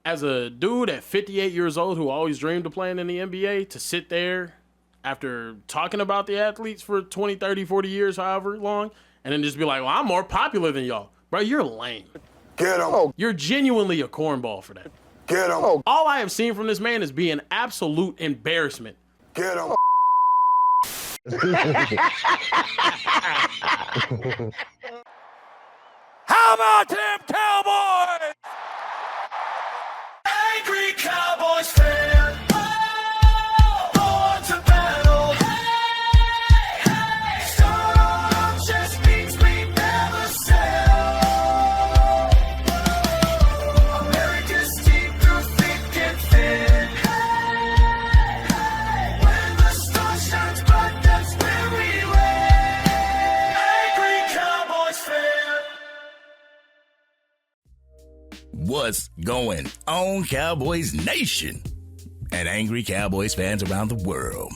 as a dude at 58 years old who always dreamed of playing in the NBA, to sit there after talking about the athletes for 20, 30, 40 years, however long, and then just be like, well, I'm more popular than y'all. Bro, you're lame. Get him. You're genuinely a cornball for that. Get him. All I have seen from this man is being absolute embarrassment. Get him. How about them Cowboys? Angry Cowboys Fan. Born to battle. Hey, hey. Stardom just means we never sell. America's team through thick and thin. Hey, hey. When the sun shines bright, that's when we win. Angry Cowboys Fan. What's going on, Cowboys Nation and Angry Cowboys fans around the world?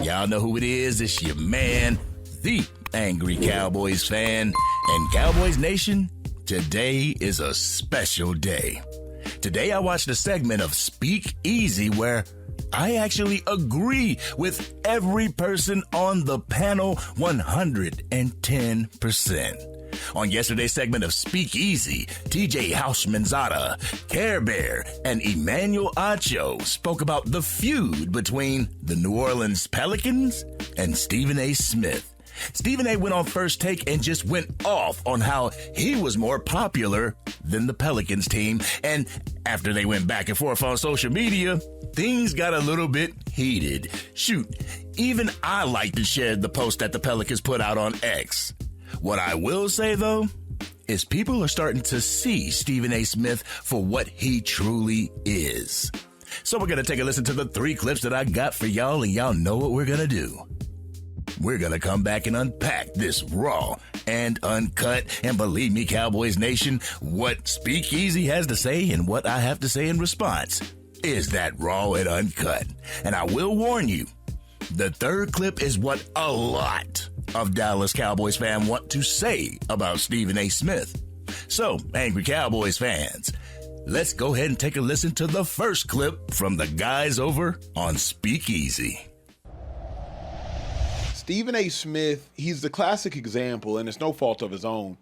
Y'all know who it is. It's your man, the Angry Cowboys Fan. And Cowboys Nation, today is a special day. Today I watched a segment of Speakeasy where I actually agree with every person on the panel 110%. On yesterday's segment of Speakeasy, TJ Houshmandzadeh, Care Bear, and Emmanuel Acho spoke about the feud between the New Orleans Pelicans and Stephen A. Smith. Stephen A. went on First Take and just went off on how he was more popular than the Pelicans team. And after they went back and forth on social media, things got a little bit heated. Shoot, even I liked and shared the post that the Pelicans put out on X. What I will say, though, is people are starting to see Stephen A. Smith for what he truly is. So we're going to take a listen to the 3 clips that I got for y'all, and y'all know what we're going to do. We're going to come back and unpack this raw and uncut, and believe me, Cowboys Nation, what Speakeasy has to say and what I have to say in response is that raw and uncut. And I will warn you, the 3rd clip is what a lot of Dallas Cowboys fans want to say about Stephen A. Smith. So, Angry Cowboys fans, let's go ahead and take a listen to the 1st clip from the guys over on Speakeasy. Stephen A. Smith, he's the classic example, and it's no fault of his own,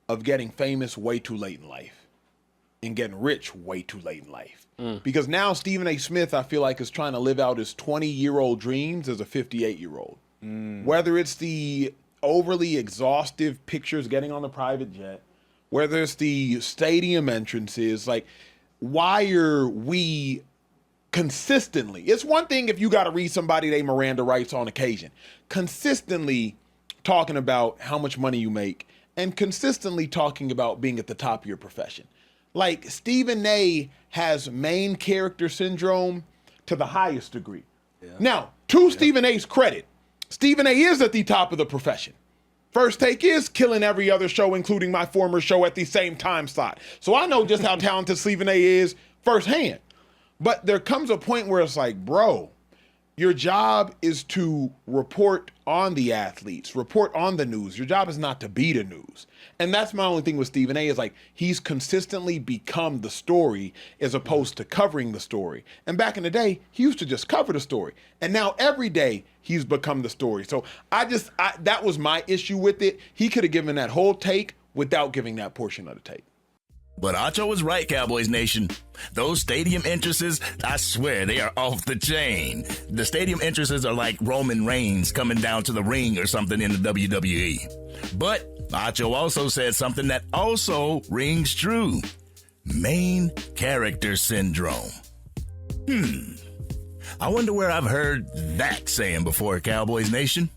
of getting famous way too late in life and getting rich way too late in life. Because now Stephen A. Smith, I feel like, is trying to live out his 20-year-old dreams as a 58-year-old. Whether it's the overly exhaustive pictures getting on the private jet, whether it's the stadium entrances, like, why are we consistently, it's one thing if you got to read somebody they Miranda rights on occasion, consistently talking about how much money you make and consistently talking about being at the top of your profession. Like, Stephen A. has main character syndrome to the highest degree. Now, to Stephen A.'s credit, Stephen A. is at the top of the profession. First Take is killing every other show, including my former show, at the same time slot. So I know just how talented Stephen A. is firsthand. But there comes a point where it's like, bro, your job is to report on the athletes, report on the news. Your job is not to be the news. And that's my only thing with Stephen A. is like, he's consistently become the story as opposed to covering the story. And back in the day, he used to just cover the story. And now every day he's become the story. So that was my issue with it. He could have given that whole take without giving that portion of the take. But Acho was right, Cowboys Nation. Those stadium entrances, I swear, they are off the chain. The stadium entrances are like Roman Reigns coming down to the ring or something in the WWE. But Acho also said something that also rings true. Main character syndrome. I wonder where I've heard that saying before, Cowboys Nation.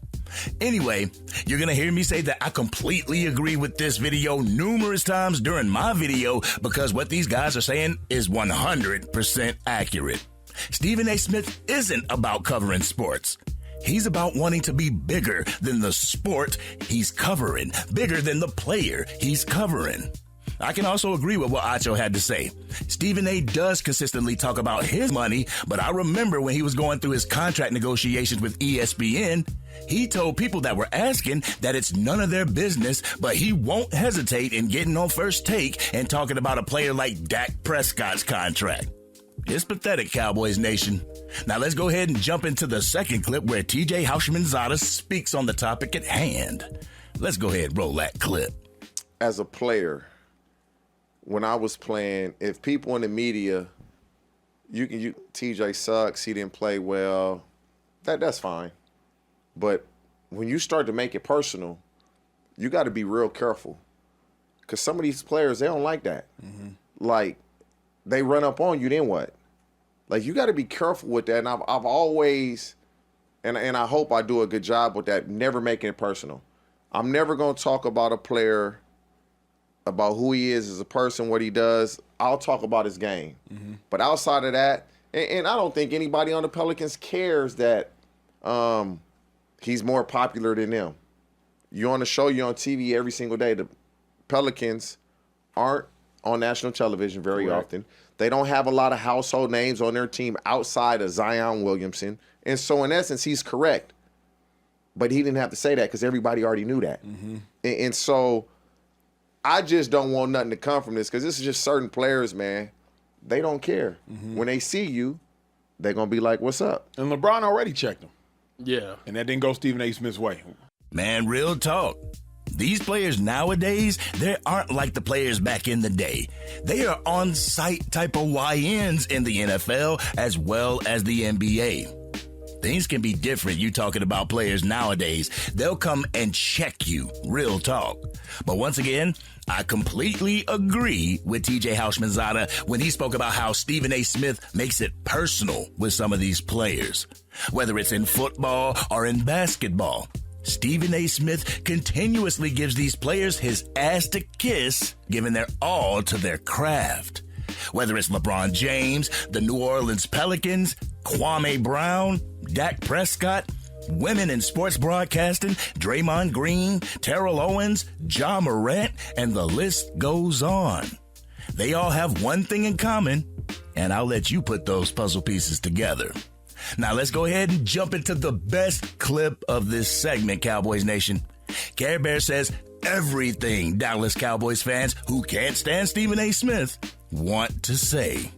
Anyway, you're going to hear me say that I completely agree with this video numerous times during my video because what these guys are saying is 100% accurate. Stephen A. Smith isn't about covering sports. He's about wanting to be bigger than the sport he's covering, bigger than the player he's covering. I can also agree with what Acho had to say. Stephen A. does consistently talk about his money, but I remember when he was going through his contract negotiations with ESPN, he told people that were asking that it's none of their business, but he won't hesitate in getting on First Take and talking about a player like Dak Prescott's contract. It's pathetic, Cowboys Nation. Now let's go ahead and jump into the second clip where TJ Houshmandzadeh speaks on the topic at hand. Let's go ahead and roll that clip. As a player, when I was playing, if people in the media, TJ sucks, he didn't play well, that's fine. But when you start to make it personal, you got to be real careful. Because some of these players, they don't like that. Mm-hmm. Like, they run up on you, then what? Like, you got to be careful with that. And I've always, and I hope I do a good job with that, never making it personal. I'm never going to talk about a player, about who he is as a person, what he does. I'll talk about his game. Mm-hmm. But outside of that, and I don't think anybody on the Pelicans cares that he's more popular than them. You're on the show, you're on TV every single day. The Pelicans aren't on national television very often. They don't have a lot of household names on their team outside of Zion Williamson. And so, in essence, he's correct. But he didn't have to say that because everybody already knew that. Mm-hmm. And so I just don't want nothing to come from this because this is just certain players, man. They don't care. Mm-hmm. When they see you, they're going to be like, what's up? And LeBron already checked him. Yeah. And that didn't go Stephen A. Smith's way. Man, real talk. These players nowadays, they aren't like the players back in the day. They are on-site type of YNs in the NFL as well as the NBA. Things can be different. You talking about players nowadays. They'll come and check you. Real talk. But once again, I completely agree with TJ Houshmandzadeh when he spoke about how Stephen A. Smith makes it personal with some of these players. Whether it's in football or in basketball, Stephen A. Smith continuously gives these players his ass to kiss, giving their all to their craft. Whether it's LeBron James, the New Orleans Pelicans, Kwame Brown, Dak Prescott, women in sports broadcasting, Draymond Green, Terrell Owens, Ja Morant, and the list goes on. They all have one thing in common, and I'll let you put those puzzle pieces together. Now let's go ahead and jump into the best clip of this segment, Cowboys Nation. Care Bear says everything Dallas Cowboys fans who can't stand Stephen A. Smith want to say.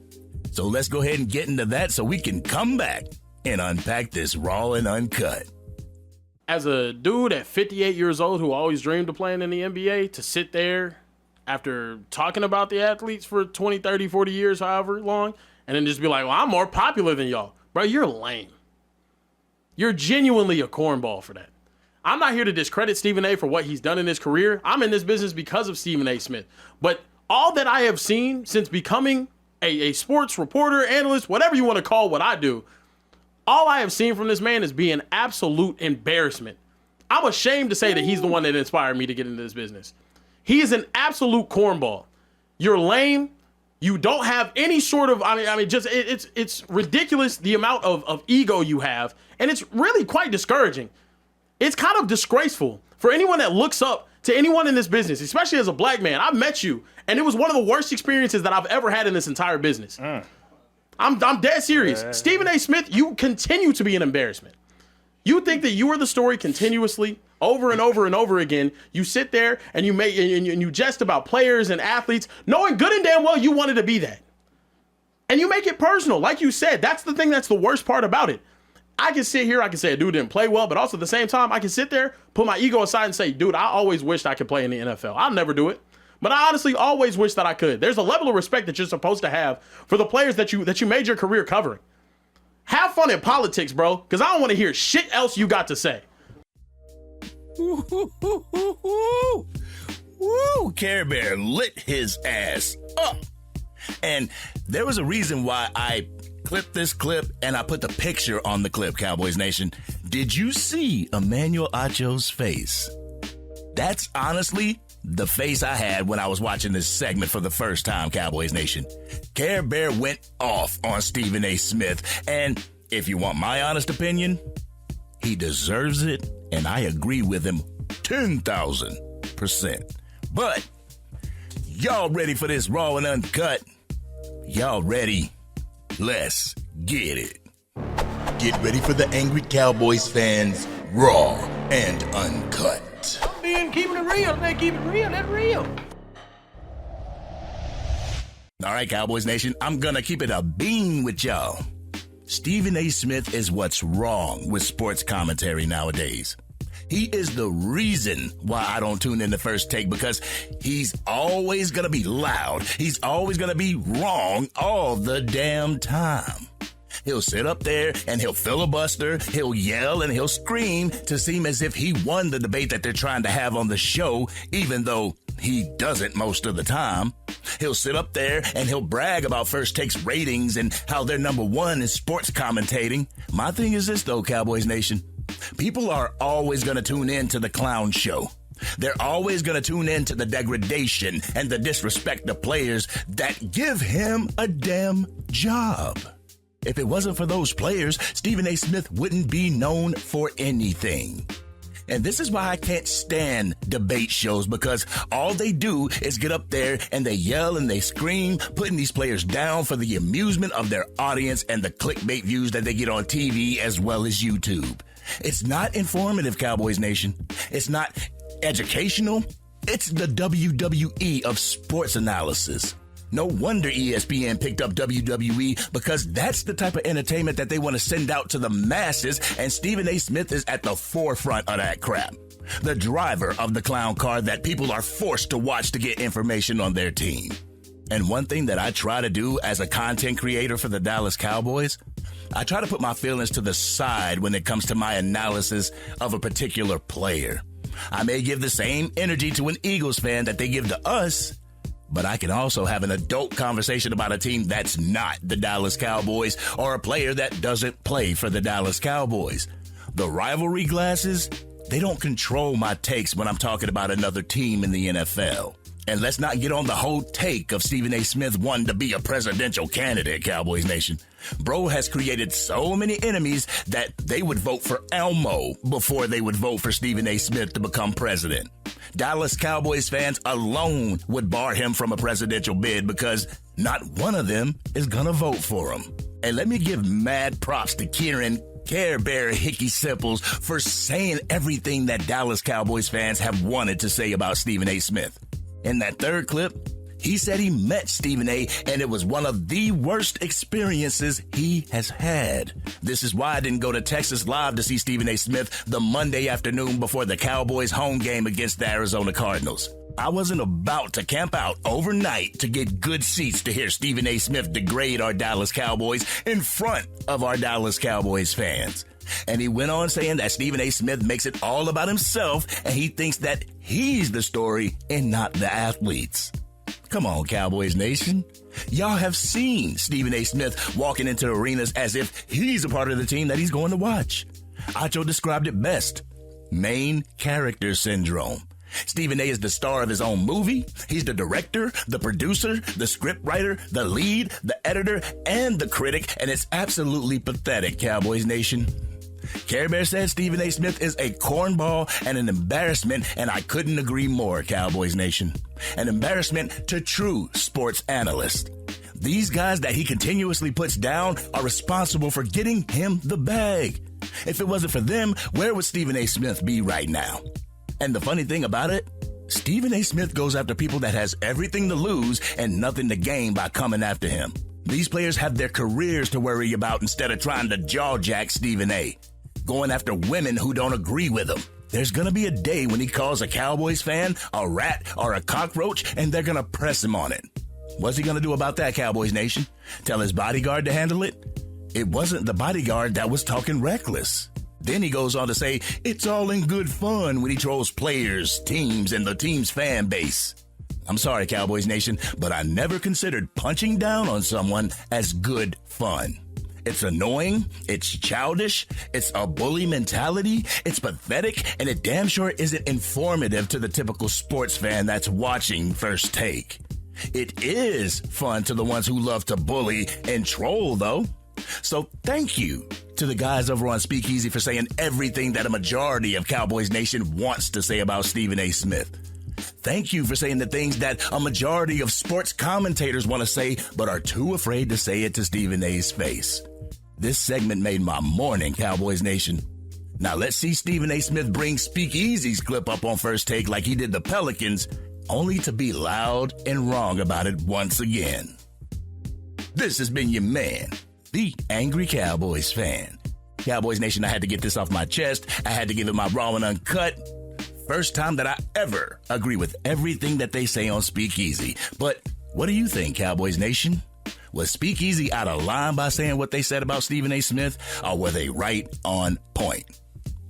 So let's go ahead and get into that so we can come back and unpack this raw and uncut. As a dude at 58 years old who always dreamed of playing in the NBA, to sit there after talking about the athletes for 20, 30, 40 years, however long, and then just be like, well, I'm more popular than y'all. Bro, you're lame. You're genuinely a cornball for that. I'm not here to discredit Stephen A. for what he's done in his career. I'm in this business because of Stephen A. Smith. But all that I have seen since becoming a sports reporter, analyst, whatever you want to call what I do, all I have seen from this man is be an absolute embarrassment. I'm ashamed to say that he's the one that inspired me to get into this business. He is an absolute cornball. You're lame. You don't have any sort of, it's ridiculous the amount of ego you have. And it's really quite discouraging. It's kind of disgraceful for anyone that looks up to anyone in this business, especially as a black man. I met you, and it was one of the worst experiences that I've ever had in this entire business. I'm dead serious. Stephen A. Smith, you continue to be an embarrassment. You think that you are the story continuously, over and over and over again. You sit there and you jest about players and athletes, knowing good and damn well you wanted to be that. And you make it personal. Like you said, that's the thing that's the worst part about it. I can sit here, I can say a dude didn't play well, but also at the same time, I can sit there, put my ego aside and say, dude, I always wished I could play in the NFL. I'll never do it. But I honestly always wish that I could. There's a level of respect that you're supposed to have for the players that you made your career covering. Have fun in politics, bro, because I don't want to hear shit else you got to say. Woo! Care Bear lit his ass up. And there was a reason why I clipped this clip and I put the picture on the clip, Cowboys Nation. Did you see Emmanuel Acho's face? That's honestly the face I had when I was watching this segment for the first time, Cowboys Nation. Care Bear went off on Stephen A. Smith, and if you want my honest opinion, he deserves it, and I agree with him 10,000%. But Y'all ready for this raw and uncut? Y'all ready? Let's get it. Get ready for the Angry Cowboys fans, raw and uncut. I'm being keeping it real. They keep it real. That's real. All right, Cowboys Nation, I'm gonna keep it a bean with y'all. Stephen A. Smith is what's wrong with sports commentary nowadays. He is the reason why I don't tune in to First Take, because he's always going to be loud. He's always going to be wrong all the damn time. He'll sit up there and he'll filibuster, he'll yell and he'll scream to seem as if he won the debate that they're trying to have on the show, even though he doesn't most of the time. He'll sit up there and he'll brag about First Take's ratings and how they're number one in sports commentating. My thing is this, though, Cowboys Nation. People are always going to tune in to the clown show. They're always going to tune in to the degradation and the disrespect of players that give him a damn job. If it wasn't for those players, Stephen A. Smith wouldn't be known for anything. And this is why I can't stand debate shows, because all they do is get up there and they yell and they scream, putting these players down for the amusement of their audience and the clickbait views that they get on TV as well as YouTube. It's not informative, Cowboys Nation. It's not educational. It's the WWE of sports analysis. No wonder ESPN picked up WWE, because that's the type of entertainment that they want to send out to the masses, and Stephen A. Smith is at the forefront of that crap. The driver of the clown car that people are forced to watch to get information on their team. And one thing that I try to do as a content creator for the Dallas Cowboys, I try to put my feelings to the side when it comes to my analysis of a particular player. I may give the same energy to an Eagles fan that they give to us, but I can also have an adult conversation about a team that's not the Dallas Cowboys, or a player that doesn't play for the Dallas Cowboys. The rivalry glasses, they don't control my takes when I'm talking about another team in the NFL. And let's not get on the whole take of Stephen A. Smith wanting to be a presidential candidate, Cowboys Nation. Bro has created so many enemies that they would vote for Elmo before they would vote for Stephen A. Smith to become president. Dallas Cowboys fans alone would bar him from a presidential bid, because not one of them is gonna vote for him. And let me give mad props to Kieran Care Bear Hickey Simples for saying everything that Dallas Cowboys fans have wanted to say about Stephen A. Smith. In that third clip, he said he met Stephen A. and it was one of the worst experiences he has had. This is why I didn't go to Texas live to see Stephen A. Smith the Monday afternoon before the Cowboys home game against the Arizona Cardinals. I wasn't about to camp out overnight to get good seats to hear Stephen A. Smith degrade our Dallas Cowboys in front of our Dallas Cowboys fans. And he went on saying that Stephen A. Smith makes it all about himself, and he thinks that he's the story and not the athletes. Come on, Cowboys Nation. Y'all have seen Stephen A. Smith walking into arenas as if he's a part of the team that he's going to watch. Acho described it best: main character syndrome. Stephen A. is the star of his own movie. He's the director, the producer, the scriptwriter, the lead, the editor, and the critic, and it's absolutely pathetic, Cowboys Nation. Care Bear said Stephen A. Smith is a cornball and an embarrassment, and I couldn't agree more, Cowboys Nation. An embarrassment to true sports analysts. These guys that he continuously puts down are responsible for getting him the bag. If it wasn't for them, where would Stephen A. Smith be right now? And the funny thing about it, Stephen A. Smith goes after people that has everything to lose and nothing to gain by coming after him. These players have their careers to worry about instead of trying to jaw-jack Stephen A. Going after women who don't agree with him. There's going to be a day when he calls a Cowboys fan a rat or a cockroach, and they're going to press him on it. What's he going to do about that, Cowboys Nation? Tell his bodyguard to handle it? It wasn't the bodyguard that was talking reckless. Then he goes on to say it's all in good fun when he trolls players, teams, and the team's fan base. I'm sorry, Cowboys Nation, but I never considered punching down on someone as good fun. It's annoying, it's childish, it's a bully mentality, it's pathetic, and it damn sure isn't informative to the typical sports fan that's watching First Take. It is fun to the ones who love to bully and troll, though. So thank you to the guys over on Speakeasy for saying everything that a majority of Cowboys Nation wants to say about Stephen A. Smith. Thank you for saying the things that a majority of sports commentators want to say, but are too afraid to say it to Stephen A's face. This segment made my morning, Cowboys Nation. Now let's see Stephen A. Smith bring Speakeasy's clip up on First Take like he did the Pelicans, only to be loud and wrong about it once again. This has been your man, the Angry Cowboys Fan. Cowboys Nation, I had to get this off my chest. I had to give it my raw and uncut. First time that I ever agree with everything that they say on Speakeasy. But what do you think, Cowboys Nation? Was Speakeasy out of line by saying what they said about Stephen A. Smith, or were they right on point?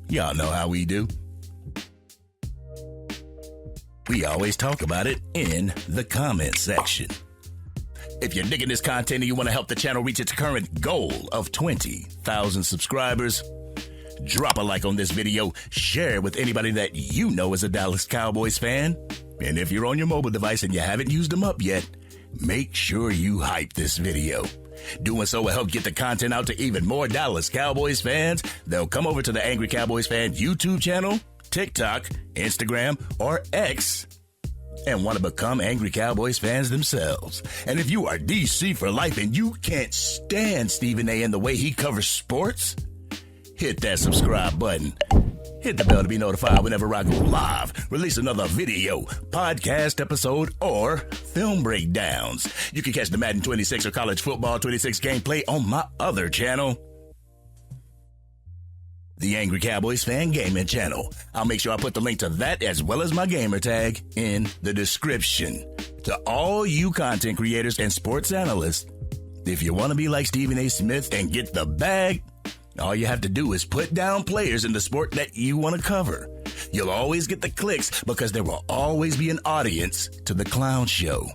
Y'all know how we do. We always talk about it in the comment section. If you're digging this content and you want to help the channel reach its current goal of 20,000 subscribers, drop a like on this video, share it with anybody that you know is a Dallas Cowboys fan, and if you're on your mobile device and you haven't used them up yet, make sure you hype this video. Doing so will help get the content out to even more Dallas Cowboys fans. They'll come over to the Angry Cowboys Fan YouTube channel, TikTok, Instagram, or X, and want to become Angry Cowboys fans themselves. And if you are DC for life and you can't stand Stephen A. and the way he covers sports, hit that subscribe button. Hit the bell to be notified whenever I go live, release another video, podcast episode, or film breakdowns. You can catch the Madden 26 or College Football 26 gameplay on my other channel, the Angry Cowboys Fan Gaming Channel. I'll make sure I put the link to that as well as my gamer tag in the description. To all you content creators and sports analysts, if you want to be like Stephen A. Smith and get the bag, all you have to do is put down players in the sport that you want to cover. You'll always get the clicks because there will always be an audience to the clown show.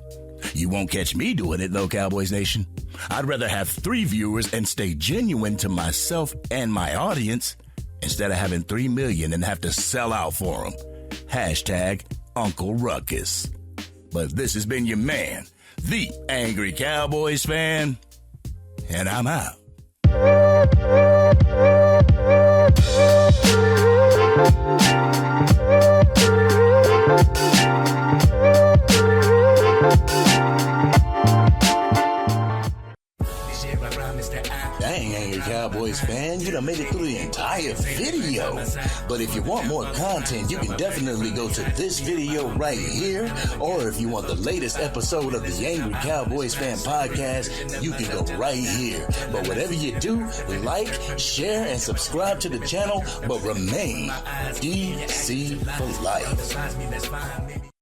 You won't catch me doing it though, Cowboys Nation. I'd rather have 3 viewers and stay genuine to myself and my audience instead of having 3 million and have to sell out for them. Hashtag Uncle Ruckus. But this has been your man, the Angry Cowboys Fan, and I'm out. Dang, Angry Cowboys fan, you done made it through the entire video. But if you want more content, you can definitely go to this video right here. Or if you want the latest episode of the Angry Cowboys Fan podcast, you can go right here. But whatever you do, like, share, and subscribe to the channel, but remain DC for life.